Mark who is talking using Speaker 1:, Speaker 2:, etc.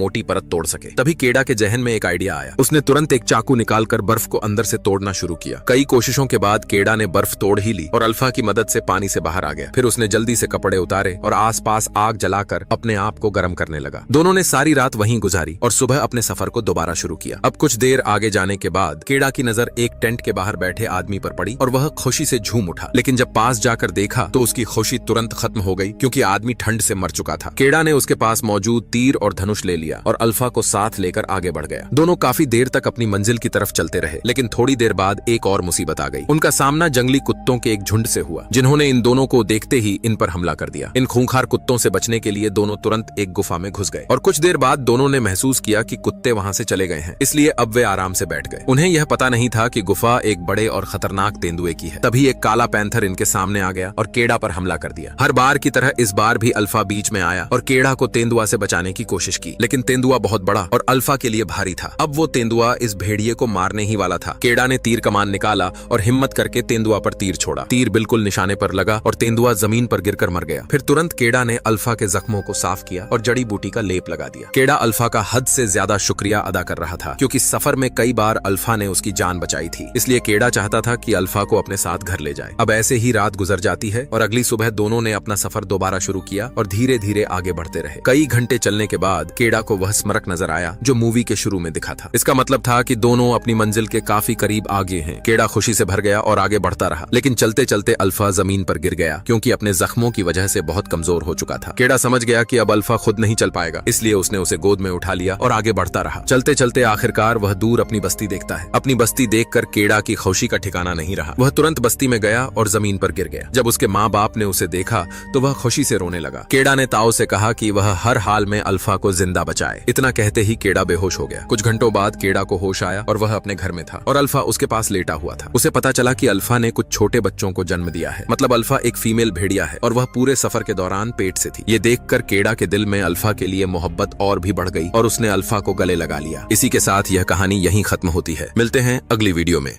Speaker 1: मोटी परत तोड़ सके। तभी केडा के जहन में एक आइडिया आया। उसने तुरंत एक चाकू निकालकर बर्फ को अंदर से तोड़ना शुरू किया। कई कोशिशों के बाद केडा ने बर्फ तोड़ ही ली और अल्फा की मदद से पानी से बाहर आ गया। फिर उसने जल्दी से कपड़े उतारे और आसपास आग जलाकर अपने आप को गर्म करने लगा। दोनों ने सारी रात वहीं गुजारी और सुबह अपने सफर को दोबारा शुरू किया। अब कुछ देर आगे जाने के बाद केडा की नजर एक टेंट के बाहर बैठे आदमी पर पड़ी और वह खुशी से झूम उठा। लेकिन जब पास जाकर देखा तो उसकी खुशी तुरंत खत्म हो गई, क्योंकि आदमी ठंड से मर चुका था। केडा ने उसके पास मौजूद तीर और धनुष ले लिया और अल्फा को साथ लेकर आगे बढ़ गया। दोनों काफी देर तक अपनी मंजिल की तरफ चलते रहे, लेकिन थोड़ी देर बाद एक और मुसीबत आ गई। उनका सामना जंगली कुत्तों के एक झुंड से हुआ, जिन्होंने इन दोनों को देखते ही इन पर हमला कर दिया। इन खूंखार कुत्तों से बचने के लिए दोनों तुरंत एक गुफा में घुस गए और कुछ देर बाद दोनों ने महसूस किया कि कुत्ते वहां से चले गए हैं, इसलिए अब वे आराम से बैठ गए। उन्हें यह पता नहीं था कि गुफा एक बड़े और खतरनाक तेंदुए की है। तभी एक काला पैंथर इनके सामने आ गया और केडा पर हमला कर दिया। हर बार की तरह इस बार भी अल्फा बीच में आया और केडा को तेंदुआ से बचाने की कोशिश की, लेकिन तेंदुआ बहुत बड़ा और अल्फा के लिए भारी था। अब वो तेंदुआ इस भेड़िए को मारने ही वाला था। केडा ने तीर कमान निकाला और हिम्मत करके तेंदुआ पर तीर छोड़ा। तीर बिल्कुल निशाने पर लगा और तेंदुआ जमीन पर गिरकर मर गया। फिर तुरंत केडा ने अल्फा के जख्मों को साफ किया और जड़ी बूटी का लेप लगा दिया। केडा अल्फा का हद से ज्यादा शुक्रिया अदा कर रहा था, क्योंकि सफर में कई बार अल्फा ने उसकी जान बचाई थी। इसलिए केडा चाहता था कि अल्फा को अपने साथ घर ले जाए। अब ऐसे ही रात गुजर जाती है और अगली सुबह दोनों ने अपना सफर दोबारा शुरू किया और धीरे धीरे आगे बढ़ते रहे। कई घंटे चलने के बाद केडा को वह स्मारक नजर आया जो मूवी के शुरू में दिखा था। इसका मतलब था कि दोनों अपनी मंजिल के काफी करीब आगे हैं। केडा खुशी से भर गया और आगे बढ़ता रहा, लेकिन चलते चलते अल्फा जमीन पर गिर गया, क्योंकि अपने जख्मों की वजह से बहुत कमजोर हो चुका था। केडा समझ गया कि अब अल्फा खुद नहीं चल पाएगा, इसलिए उसने उसे गोद में उठा लिया और आगे बढ़ता रहा। चलते चलते आखिरकार वह दूर अपनी बस्ती देखता है। अपनी बस्ती देखकर केडा की खुशी का ठिकाना नहीं रहा। वह तुरंत बस्ती में गया और जमीन पर गिर गया। जब उसके माँ बाप ने उसे देखा तो वह खुशी से रोने लगा। केडा ने ताऊ से कहा कि वह हर हाल में अल्फा को जिंदा बचाए। इतना कहते ही केडा बेहोश हो गया। कुछ घंटों बाद केडा को होश आया और वह अपने घर में था और अल्फा उसके पास लेटा हुआ था। उसे पता चला कि अल्फा ने कुछ छोटे बच्चों को जन्म दिया है, मतलब अल्फा एक फीमेल भेड़िया है और वह पूरे सफर के दौरान पेट से थी। ये देखकर केडा के दिल में अल्फा के लिए मोहब्बत और भी बढ़ गई और उसने अल्फा को गले लगा लिया। इसी के साथ यह कहानी यहीं खत्म होती है। मिलते हैं अगली वीडियो में।